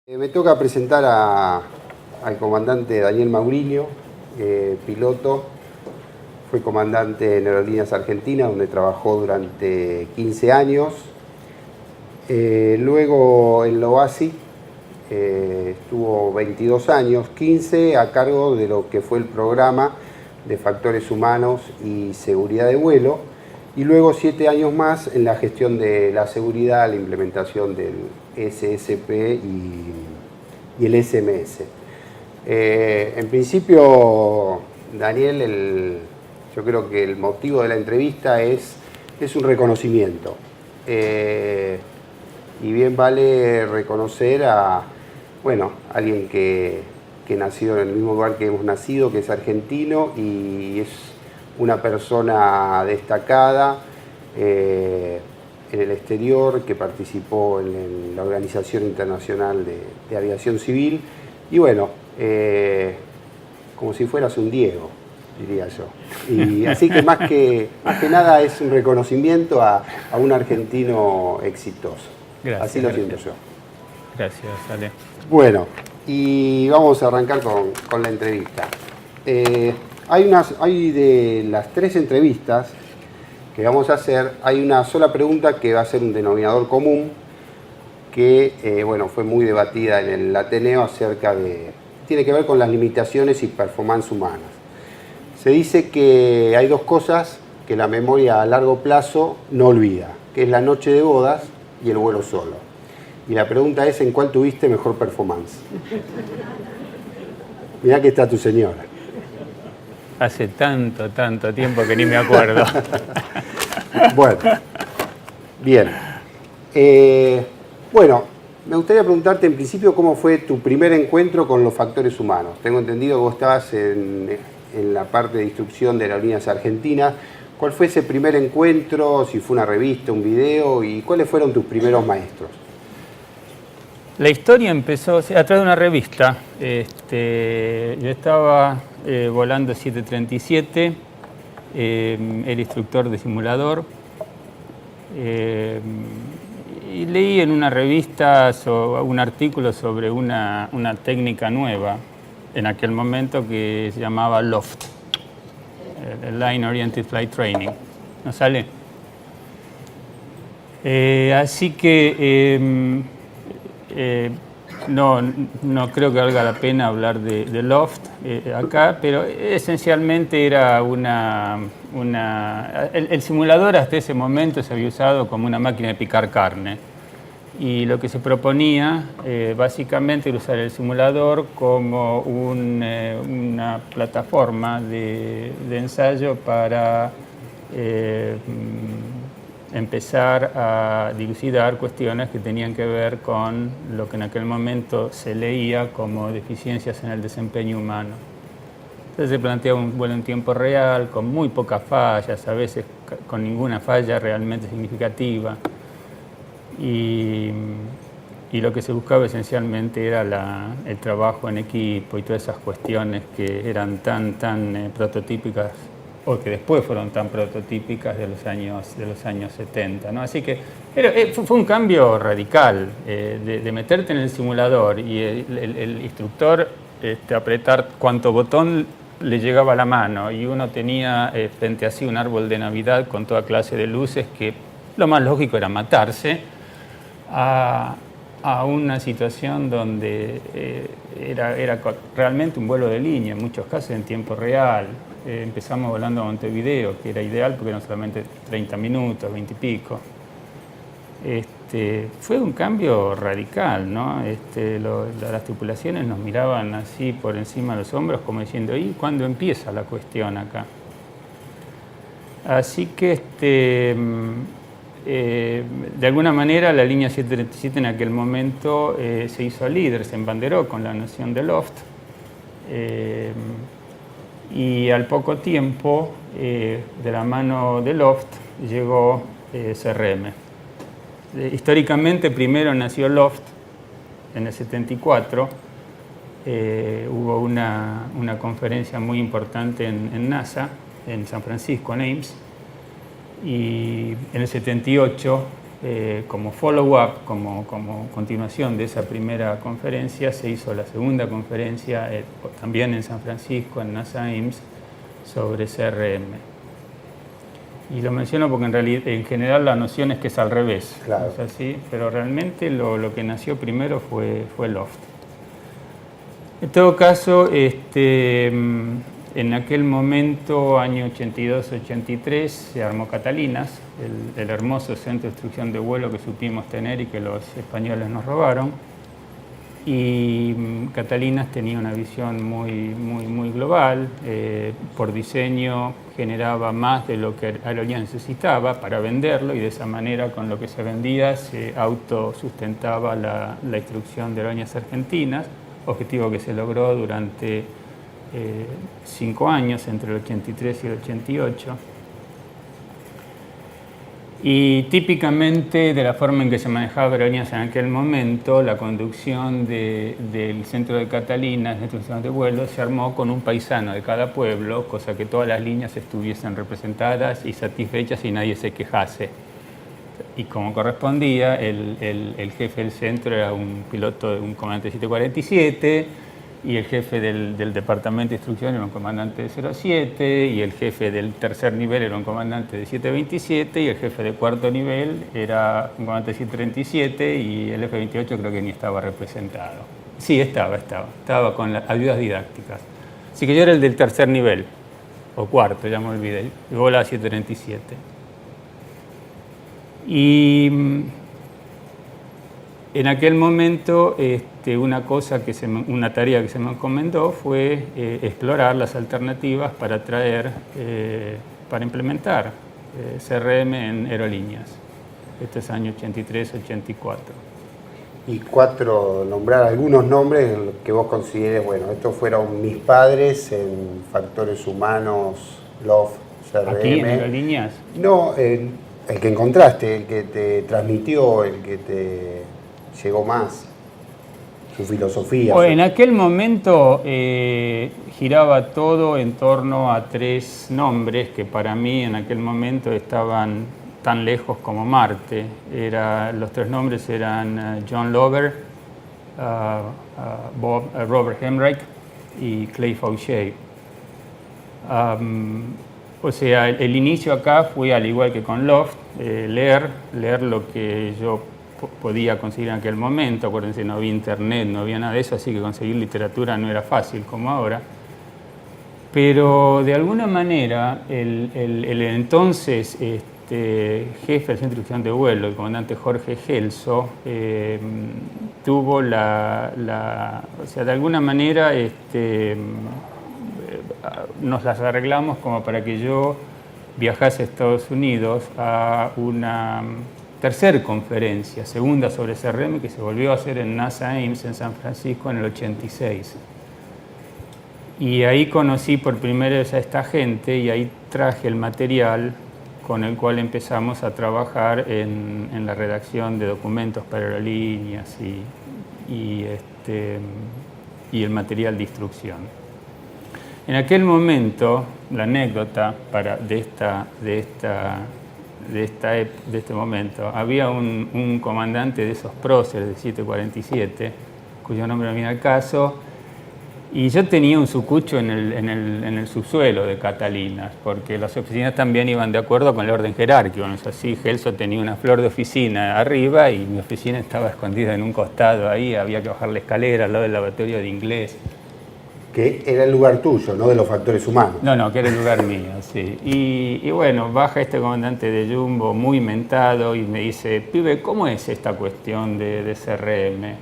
Me toca presentar al comandante Daniel Mauriño, piloto. Fue comandante en Aerolíneas Argentinas, donde trabajó durante 15 años. Luego en la OASI estuvo 22 años, 15 a cargo de lo que fue el programa de factores humanos y seguridad de vuelo. Y luego 7 años más en la gestión de la seguridad, la implementación del SSP y el SMS. En principio, Daniel, yo creo que el motivo de la entrevista es un reconocimiento. Y bien vale reconocer a alguien que nació en el mismo lugar que hemos nacido, que es argentino y es una persona destacada en el exterior, que participó en la Organización Internacional de Aviación Civil, y bueno, como si fueras un Diego, diría yo. Y así que más que nada es un reconocimiento a un argentino exitoso. Gracias, así lo siento yo. Gracias, Ale. Bueno, y vamos a arrancar con la entrevista. Hay de las 3 entrevistas que vamos a hacer, hay una sola pregunta que va a ser un denominador común que fue muy debatida en el Ateneo acerca de... tiene que ver con las limitaciones y performance humanas. Se dice que hay 2 cosas que la memoria a largo plazo no olvida, que es la noche de bodas y el vuelo solo. Y la pregunta es, ¿en cuál tuviste mejor performance? Mirá que está tu señora. Hace tanto tiempo que ni me acuerdo. Bueno, bien. Me gustaría preguntarte en principio cómo fue tu primer encuentro con los factores humanos. Tengo entendido que vos estabas en la parte de instrucción de Aerolíneas Argentinas. ¿Cuál fue ese primer encuentro? Si fue una revista, un video, y ¿cuáles fueron tus primeros maestros? La historia empezó a través de una revista. Yo estaba volando 737, era instructor de simulador, y leí en una revista un artículo sobre una técnica nueva en aquel momento que se llamaba LOFT, el Line Oriented Flight Training. ¿No sale? Así que no creo que valga la pena hablar de LOFT acá, pero esencialmente era el simulador hasta ese momento se había usado como una máquina de picar carne. Y lo que se proponía básicamente era usar el simulador como una plataforma de ensayo para empezar a dilucidar cuestiones que tenían que ver con lo que en aquel momento se leía como deficiencias en el desempeño humano. Entonces se planteaba un vuelo en tiempo real, con muy pocas fallas, a veces con ninguna falla realmente significativa. Y lo que se buscaba esencialmente era el trabajo en equipo y todas esas cuestiones que eran tan prototípicas, o que después fueron tan prototípicas de los años 70, ¿no? Así que fue un cambio radical de meterte en el simulador y el instructor apretar cuanto botón le llegaba a la mano, y uno tenía frente a sí un árbol de Navidad con toda clase de luces, que lo más lógico era matarse, a una situación donde era realmente un vuelo de línea, en muchos casos en tiempo real. Empezamos volando a Montevideo, que era ideal porque eran solamente 30 minutos, 20 y pico. Fue un cambio radical, ¿no? Las tripulaciones nos miraban así por encima de los hombros como diciendo, ¿y cuándo empieza la cuestión acá? Así que de alguna manera la línea 737 en aquel momento se hizo líder, se embanderó con la noción de LOFT. Y al poco tiempo, de la mano de LOFT, llegó CRM. Históricamente primero nació LOFT en el 74. Hubo una conferencia muy importante en NASA, en San Francisco, en Ames. Y en el 78 como follow-up, como continuación de esa primera conferencia, se hizo la segunda conferencia, también en San Francisco, en NASA Ames, sobre CRM. Y lo menciono porque en general la noción es que es al revés, claro. ¿Es así? Pero realmente lo que nació primero fue Loft. En todo caso, en aquel momento, año 82-83, se armó Catalinas, el hermoso centro de instrucción de vuelo que supimos tener y que los españoles nos robaron. Y Catalinas tenía una visión muy global. Por diseño generaba más de lo que Aerolíneas necesitaba para venderlo, y de esa manera, con lo que se vendía, se autosustentaba la instrucción de Aerolíneas Argentinas, objetivo que se logró durante 5 años, entre el 83 y el 88. Y típicamente, de la forma en que se manejaba Aerolíneas en aquel momento, la conducción del centro de Catalinas, de instrucción de vuelo, se armó con un paisano de cada pueblo, cosa que todas las líneas estuviesen representadas y satisfechas y nadie se quejase. Y como correspondía, el jefe del centro era un piloto de un comandante 747, y el jefe del departamento de instrucción era un comandante de 07, y el jefe del tercer nivel era un comandante de 727, y el jefe de cuarto nivel era un comandante de 737, y el F-28 creo que ni estaba representado. Sí, estaba con las ayudas didácticas. Así que yo era el del tercer nivel, o cuarto, ya me olvidé, y volaba 737. Y en aquel momento, una tarea que se me encomendó fue explorar las alternativas para implementar CRM en aerolíneas. Este es año 83-84. Y nombrar algunos nombres que vos consideres, bueno, estos fueron mis padres en factores humanos, Loft, CRM. ¿Aquí en aerolíneas? No, el que encontraste, el que te transmitió, el que te llegó más, su filosofía. En aquel momento giraba todo en torno a 3 nombres que para mí en aquel momento estaban tan lejos como Marte. Los 3 nombres eran John Lover, Robert Hemrick y Clay Fauché. O sea, el inicio acá fue, al igual que con Loft, leer lo que yo podía conseguir en aquel momento. Acuérdense, no había internet, no había nada de eso, así que conseguir literatura no era fácil como ahora. Pero de alguna manera el entonces jefe del Centro de Instrucción de Vuelo, el comandante Jorge Gelso, tuvo o sea, de alguna manera nos las arreglamos como para que yo viajase a Estados Unidos a una tercera conferencia, segunda sobre CRM, que se volvió a hacer en NASA Ames en San Francisco en el 86. Y ahí conocí por primera vez a esta gente, y ahí traje el material con el cual empezamos a trabajar en la redacción de documentos para aerolíneas y el material de instrucción. En aquel momento, la anécdota de este momento, había un comandante de esos próceres de 747, cuyo nombre no viene al caso, y yo tenía un sucucho en el subsuelo de Catalinas, porque las oficinas también iban de acuerdo con el orden jerárquico. No es así, Gelso tenía una flor de oficina arriba y mi oficina estaba escondida en un costado ahí, había que bajar la escalera al lado del laboratorio de inglés. Que era el lugar tuyo, no de los factores humanos. No, que era el lugar mío, sí. Y bueno, baja este comandante de Jumbo muy mentado y me dice: pibe, ¿cómo es esta cuestión de CRM?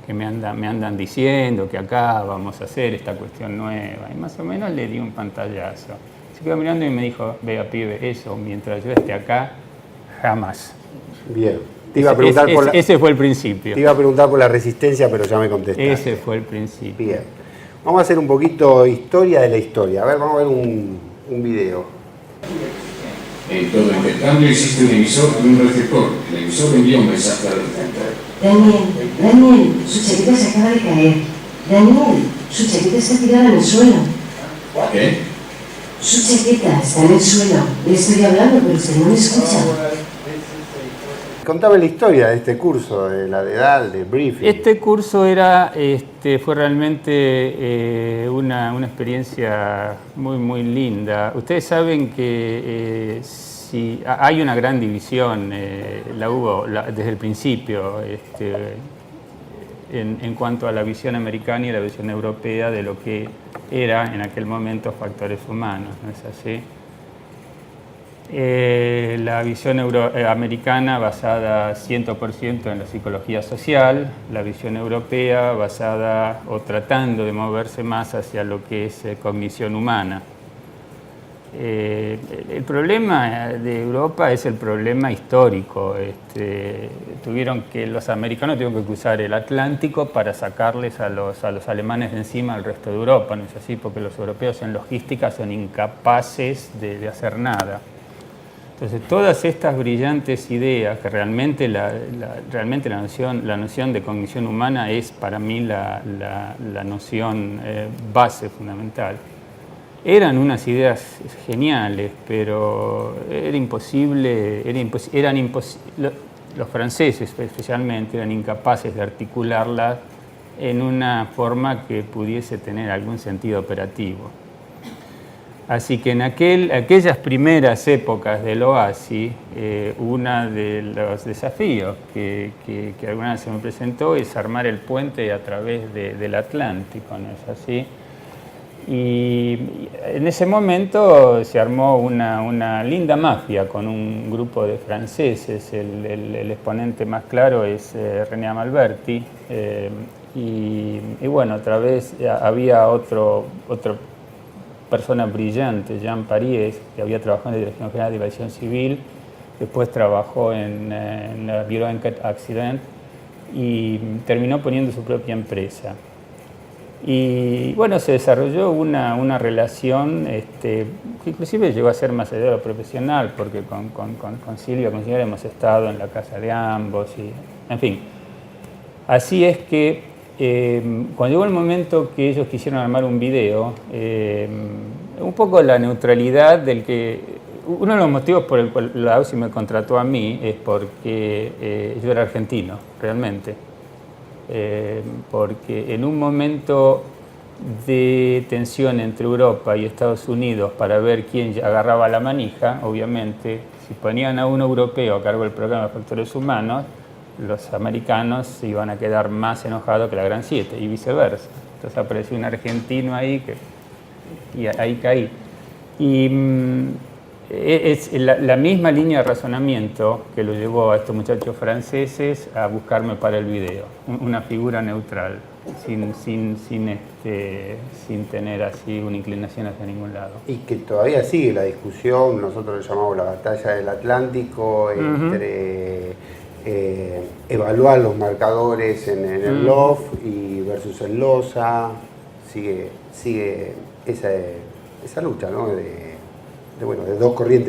Que me andan diciendo que acá vamos a hacer esta cuestión nueva. Y más o menos le di un pantallazo. Se quedó mirando y me dijo: vea, pibe, eso mientras yo esté acá, jamás. Bien. Te iba a preguntar ese fue el principio. Te iba a preguntar por la resistencia, pero ya me contestaste. Ese fue el principio. Bien. Vamos a hacer un poquito historia de la historia. A ver, vamos a ver un video. En todo intercambio existe un emisor y un receptor. El emisor envía un mensaje al receptor. Daniel, su chaqueta se acaba de caer. Daniel, su chaqueta está tirada en el suelo. ¿Qué? Su chaqueta está en el suelo. Le estoy hablando, pero usted no me escucha. Contame la historia de este curso, de la edad, de briefing. Este curso fue realmente una experiencia muy linda. Ustedes saben que si hay una gran división, la hubo desde el principio, en cuanto a la visión americana y la visión europea de lo que era en aquel momento factores humanos, ¿no es así? La visión americana basada 100% en la psicología social, la visión europea basada o tratando de moverse más hacia lo que es cognición humana. El problema de Europa es el problema histórico. Los americanos tuvieron que cruzar el Atlántico para sacarles a los alemanes de encima al resto de Europa, ¿no es así? Porque los europeos en logística son incapaces de hacer nada. Entonces, todas estas brillantes ideas, que realmente la noción de cognición humana es para mí la noción base fundamental, eran unas ideas geniales, pero los franceses especialmente eran incapaces de articularlas en una forma que pudiese tener algún sentido operativo. Así que en aquellas primeras épocas del OASI, uno de los desafíos que alguna vez se me presentó es armar el puente a través del Atlántico, ¿no es así? Y en ese momento se armó una linda mafia con un grupo de franceses. El exponente más claro es René Amalberti. Y bueno, otra vez había otra persona brillante, Jean Paries, que había trabajado en la Dirección General de Aviación Civil, después trabajó en la Bureau d'Enquête Accident y terminó poniendo su propia empresa. Y bueno, se desarrolló una relación que inclusive llegó a ser más allá de lo profesional, porque con Silvia hemos estado en la casa de ambos, y, en fin. Así es que cuando llegó el momento que ellos quisieron armar un video, un poco la neutralidad del que... Uno de los motivos por el cual la AUSI me contrató a mí es porque yo era argentino, realmente. Porque en un momento de tensión entre Europa y Estados Unidos para ver quién agarraba la manija, obviamente, si ponían a un europeo a cargo del programa de factores humanos, los americanos se iban a quedar más enojados que la Gran Siete y viceversa. Entonces apareció un argentino ahí y ahí caí. Y es la misma línea de razonamiento que lo llevó a estos muchachos franceses a buscarme para el video, una figura neutral, sin tener así una inclinación hacia ningún lado. Y que todavía sigue la discusión, nosotros le llamamos la batalla del Atlántico, entre evaluar los marcadores en el LOF y versus el LOSA. Sigue esa lucha, ¿no? de dos corrientes